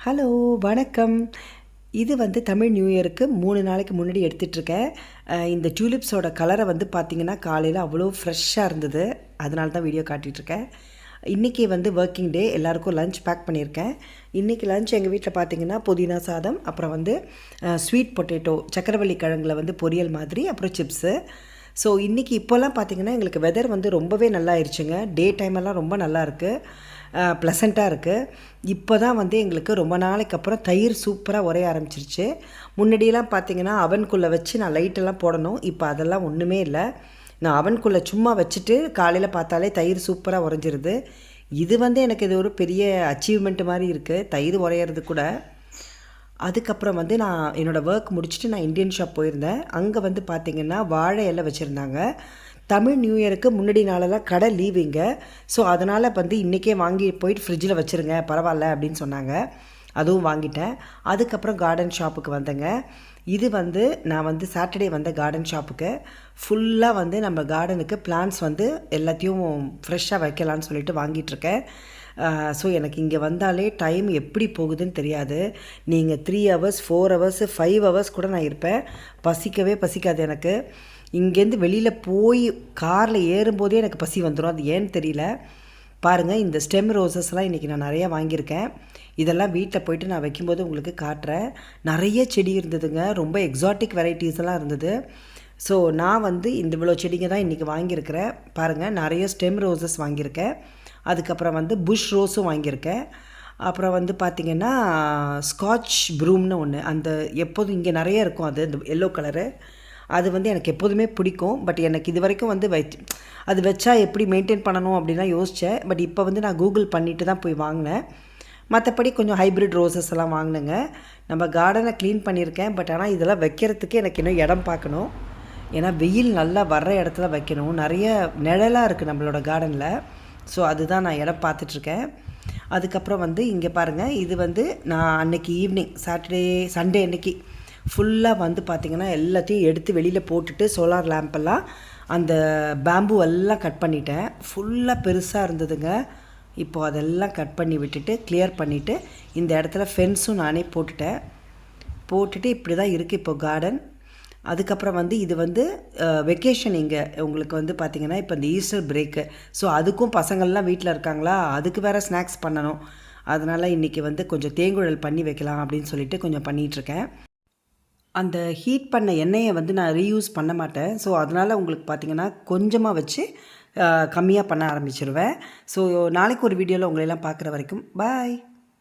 Hello வணக்கம். இது வந்து தமிழ் நியூ இயருக்கு 3 நாளைக்கு முன்னாடி எடுத்துகிட்ருக்கேன். இந்த டியூலிப்ஸோட கலரை வந்து பார்த்திங்கன்னா காலையில் அவ்வளோ ஃப்ரெஷ்ஷாக இருந்தது. அதனால தான் வீடியோ காட்டிகிட்ருக்கேன். இன்றைக்கி வந்து ஒர்க்கிங் டே, எல்லாேருக்கும் லஞ்ச் பேக் பண்ணியிருக்கேன். இன்றைக்கி லஞ்ச் எங்கள் வீட்டில் பார்த்திங்கன்னா புதினா சாதம், அப்புறம் வந்து ஸ்வீட் பொட்டேட்டோ சக்கரவள்ளி கிழங்குல வந்து பொரியல் மாதிரி, அப்புறம் சிப்ஸு. ஸோ இன்றைக்கி இப்போல்லாம் பார்த்திங்கன்னா எங்களுக்கு வெதர் வந்து ரொம்பவே நல்லா ஆயிடுச்சுங்க. டே டைமெல்லாம் ரொம்ப நல்லா இருக்குது, ப்ளசண்ட்டாக இருக்குது. இப்போ தான் வந்து எங்களுக்கு ரொம்ப நாளைக்கு அப்புறம் தயிர் சூப்பராக உரைய ஆரம்பிச்சிருச்சு. முன்னாடியெல்லாம் பார்த்திங்கன்னா அவனுக்குள்ளே வச்சு நான் லைட்டெல்லாம் போடணும். இப்போ அதெல்லாம் ஒன்றுமே இல்லை. நான் அவனுக்குள்ளே சும்மா வச்சுட்டு காலையில் பார்த்தாலே தயிர் சூப்பராக உறைஞ்சிருது. இது வந்து எனக்கு இது ஒரு பெரிய அச்சீவ்மெண்ட் மாதிரி இருக்குது, தயிர் உரையிறது கூட. அதுக்கப்புறம் வந்து நான் என்னோடய ஒர்க் முடிச்சுட்டு நான் இந்தியன் ஷாப் போயிருந்தேன். அங்கே வந்து பார்த்திங்கன்னா வாழை இலை வச்சுருந்தாங்க. தமிழ் நியூ இயருக்கு முன்னாடி நாளெல்லாம் கடை லீவுங்க. ஸோ அதனால் வந்து இன்றைக்கே வாங்கி போயிட்டு ஃப்ரிட்ஜில் வச்சுருங்க, பரவாயில்ல அப்படின்னு சொன்னாங்க. அதுவும் வாங்கிட்டேன். அதுக்கப்புறம் கார்டன் ஷாப்புக்கு வந்தேங்க. இது வந்து நான் வந்து சாட்டர்டே வந்த கார்டன் ஷாப்புக்கு. ஃபுல்லாக வந்து நம்ம கார்டனுக்கு பிளான்ஸ் வந்து எல்லாத்தையும் ஃப்ரெஷ்ஷாக வைக்கலான்னு சொல்லிட்டு வாங்கிட்டுருக்கேன். ஸோ எனக்கு இங்கே வந்தாலே டைம் எப்படி போகுதுன்னு தெரியாது. நீங்கள் 3 ஹவர்ஸ் 4 ஹவர்ஸ் 5 ஹவர்ஸ் கூட நான் இருப்பேன். பசிக்கவே பசிக்காது எனக்கு. இங்கேருந்து வெளியில் போய் காரில் ஏறும்போதே எனக்கு பசி வந்துடும், அது ஏன்னு தெரியல. பாருங்கள், இந்த ஸ்டெம் ரோசஸ்லாம் இன்றைக்கி நான் நிறையா வாங்கியிருக்கேன். இதெல்லாம் வீட்டில் போயிட்டு நான் வைக்கும்போது உங்களுக்கு காட்டுறேன். நிறைய செடி இருந்ததுங்க, ரொம்ப எக்ஸாட்டிக் வெரைட்டிஸ் எல்லாம் இருந்தது. ஸோ நான் வந்து இந்த இவ்வளோ செடிங்க தான் இன்றைக்கி வாங்கியிருக்கிறேன். பாருங்கள், நிறைய ஸ்டெம் ரோசஸ் வாங்கியிருக்கேன். அதுக்கப்புறம் வந்து புஷ் ரோஸும் வாங்கியிருக்கேன். அப்புறம் வந்து பார்த்திங்கன்னா ஸ்காட்ச் ப்ரூம்னு ஒன்று, அந்த எப்போதும் இங்கே நிறைய இருக்கும், அது இந்த எல்லோ கலரு. அது வந்து எனக்கு எப்போதுமே பிடிக்கும். பட் எனக்கு இது வரைக்கும் வந்து அது வச்சா எப்படி மெயின்டைன் பண்ணணும் அப்படின்லாம் யோசித்தேன். பட் இப்போ வந்து நான் கூகுள் பண்ணிவிட்டு தான் போய் வாங்கினேன். மற்றபடி கொஞ்சம் ஹைப்ரிட் ரோசஸ் எல்லாம் வாங்கினேங்க. நம்ம கார்டனை க்ளீன் பண்ணியிருக்கேன். பட் ஆனால் இதெல்லாம் வைக்கிறதுக்கு எனக்கு இன்னும் இடம் பார்க்கணும். ஏன்னா வெயில் நல்லா வர்ற இடத்துல வைக்கணும். நிறைய நிழலாக இருக்குது நம்மளோட கார்டனில். ஸோ அதுதான் நான் இடம் பார்த்துட்ருக்கேன். அதுக்கப்புறம் வந்து இங்கே பாருங்கள், இது வந்து நான் அன்றைக்கி ஈவினிங் சண்டே அன்றைக்கி ஃபுல்லாக வந்து பார்த்திங்கன்னா எல்லாத்தையும் எடுத்து வெளியில் போட்டுட்டு சோலார் லேம்பெல்லாம் அந்த பேம்பு எல்லாம் கட் பண்ணிட்டேன். ஃபுல்லாக பெருசாக இருந்ததுங்க. இப்போது அதெல்லாம் கட் பண்ணி விட்டுட்டு கிளியர் பண்ணிவிட்டு இந்த இடத்துல ஃபென்ஸும் நானே போட்டுட்டு இப்படி தான் இருக்குது இப்போ கார்டன். அதுக்கப்புறம் வந்து இது வந்து வெக்கேஷன் இங்கே உங்களுக்கு வந்து பார்த்திங்கன்னா இப்போ இந்த ஈஸ்டர் பிரேக்கு. ஸோ அதுக்கும் பசங்கள்லாம் வீட்டில் இருக்காங்களா, அதுக்கு வேறு ஸ்நாக்ஸ் பண்ணணும். அதனால் இன்றைக்கி வந்து கொஞ்சம் தேங்குழல் பண்ணி வைக்கலாம் அப்படின்னு சொல்லிட்டு கொஞ்சம் பண்ணிகிட்ருக்கேன். அந்த ஹீட் பண்ண எண்ணெயை வந்து நான் ரீயூஸ் பண்ண மாட்டேன். ஸோ அதனால் உங்களுக்கு பார்த்திங்கன்னா கொஞ்சமாக வச்சு கம்மியாக பண்ண ஆரம்பிச்சிருவேன். ஸோ நாளைக்கு ஒரு வீடியோவில் உங்களெல்லாம் பார்க்குற வரைக்கும் பாய்.